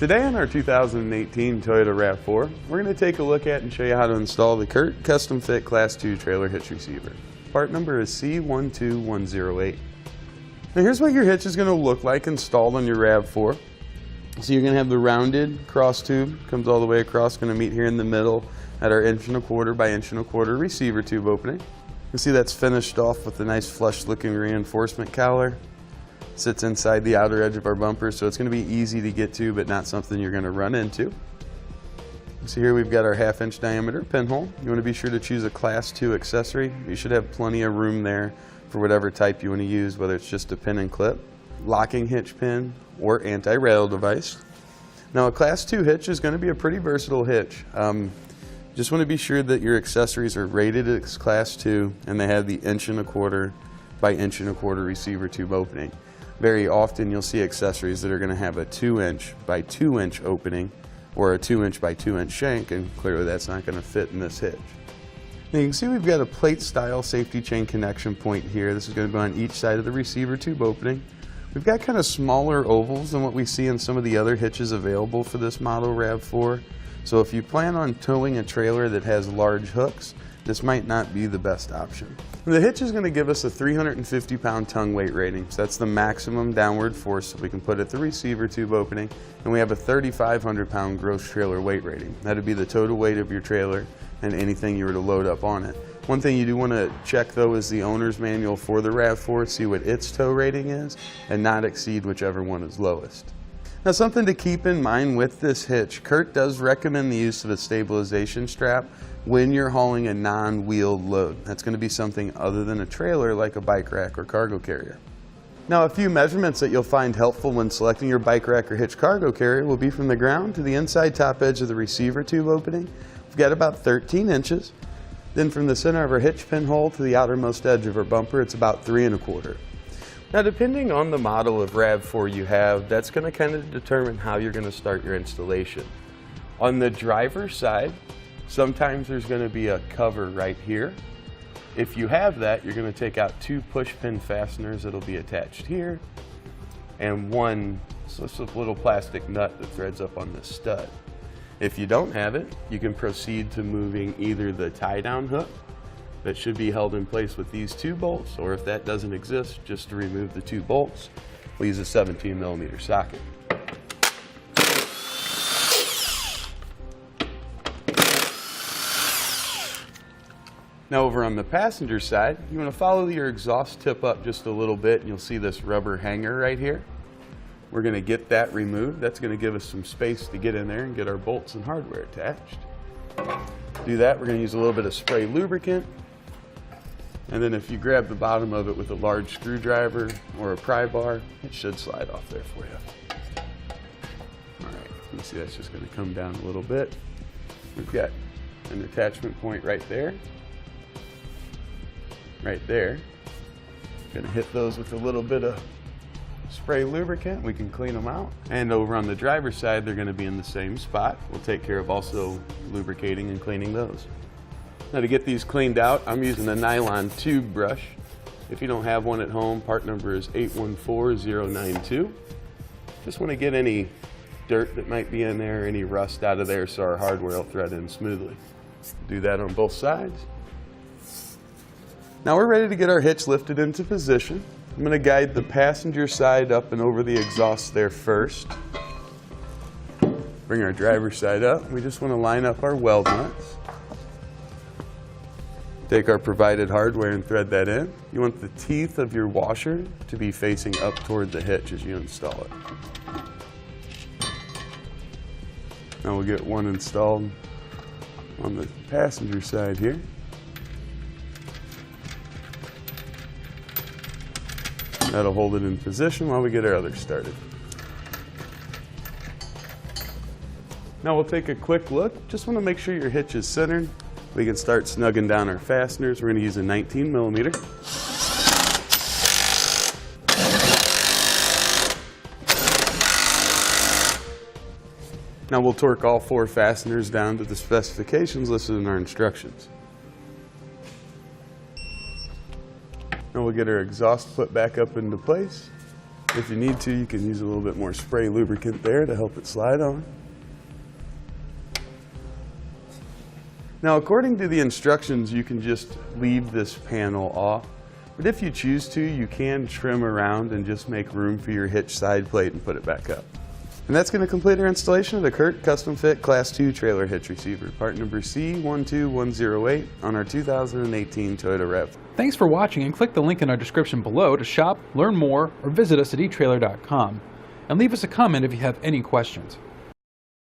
Today on our 2018 Toyota RAV4, we're going to take a look at and show you how to install the CURT Custom Fit Class 2 Trailer Hitch Receiver. Part number is C12108. Now here's what your hitch is going to look like installed on your RAV4. So you're going to have the rounded cross tube, comes all the way across, going to meet here in the middle at our 1¼ by 1¼ receiver tube opening. You see that's finished off with a nice flush looking reinforcement cowler. Sits inside the outer edge of our bumper, so it's going to be easy to get to, but not something you're going to run into. So here we've got our 1/2-inch diameter pinhole. You want to be sure to choose a Class 2 accessory. You should have plenty of room there for whatever type you want to use, whether it's just a pin and clip, locking hitch pin, or anti-rattle device. Now a Class 2 hitch is going to be a pretty versatile hitch. Just want to be sure that your accessories are rated as Class 2 and they have the 1¼ by 1¼ receiver tube opening. Very often you'll see accessories that are going to have a 2-inch by 2-inch opening or a 2-inch by 2-inch shank, and clearly that's not going to fit in this hitch. Now you can see we've got a plate style safety chain connection point here. This is going to go on each side of the receiver tube opening. We've got kind of smaller ovals than what we see in some of the other hitches available for this model RAV4. So if you plan on towing a trailer that has large hooks, this might not be the best option. The hitch is going to give us a 350-pound tongue weight rating, so that's the maximum downward force that we can put at the receiver tube opening, and we have a 3,500-pound gross trailer weight rating. That would be the total weight of your trailer and anything you were to load up on it. One thing you do want to check though is the owner's manual for the RAV4, see what its tow rating is, and not exceed whichever one is lowest. Now something to keep in mind with this hitch, CURT does recommend the use of a stabilization strap when you're hauling a non-wheeled load. That's going to be something other than a trailer like a bike rack or cargo carrier. Now a few measurements that you'll find helpful when selecting your bike rack or hitch cargo carrier will be from the ground to the inside top edge of the receiver tube opening. We've got about 13 inches. Then from the center of our hitch pinhole to the outermost edge of our bumper, it's about 3¼ Now depending on the model of RAV4 you have, that's going to kind of determine how you're going to start your installation. On the driver's side, sometimes there's going to be a cover right here. If you have that, you're going to take out 2 push pin fasteners that'll be attached here, and one little plastic nut that threads up on this stud. If you don't have it, you can proceed to moving either the tie-down hook that should be held in place with these 2 bolts, or if that doesn't exist, just to remove the 2 bolts, we'll use a 17mm socket. Now over on the passenger side, you want to follow your exhaust tip up just a little bit, and you'll see this rubber hanger right here. We're going to get that removed. That's going to give us some space to get in there and get our bolts and hardware attached. To do that, we're going to use a little bit of spray lubricant. And then if you grab the bottom of it with a large screwdriver or a pry bar, it should slide off there for you. All right, you can see that's just going to come down a little bit. We've got an attachment point right there. Right there. Going to hit those with a little bit of spray lubricant. We can clean them out. And over on the driver's side, they're going to be in the same spot. We'll take care of also lubricating and cleaning those. Now to get these cleaned out, I'm using a nylon tube brush. If you don't have one at home, part number is 814092. Just want to get any dirt that might be in there, any rust out of there, so our hardware will thread in smoothly. Do that on both sides. Now we're ready to get our hitch lifted into position. I'm going to guide the passenger side up and over the exhaust there first. Bring our driver's side up. We just want to line up our weld nuts. Take our provided hardware and thread that in. You want the teeth of your washer to be facing up toward the hitch as you install it. Now we'll get one installed on the passenger side here. That'll hold it in position while we get our others started. Now we'll take a quick look. Just want to make sure your hitch is centered. We can start snugging down our fasteners. We're going to use a 19mm. Now we'll torque all 4 fasteners down to the specifications listed in our instructions. Now we'll get our exhaust put back up into place. If you need to, you can use a little bit more spray lubricant there to help it slide on. Now, according to the instructions, you can just leave this panel off, but if you choose to, you can trim around and just make room for your hitch side plate and put it back up. And that's going to complete our installation of the CURT Custom Fit Class 2 Trailer Hitch Receiver, part number C12108 on our 2018 Toyota RAV4. Thanks for watching, and click the link in our description below to shop, learn more, or visit us at etrailer.com. And leave us a comment if you have any questions.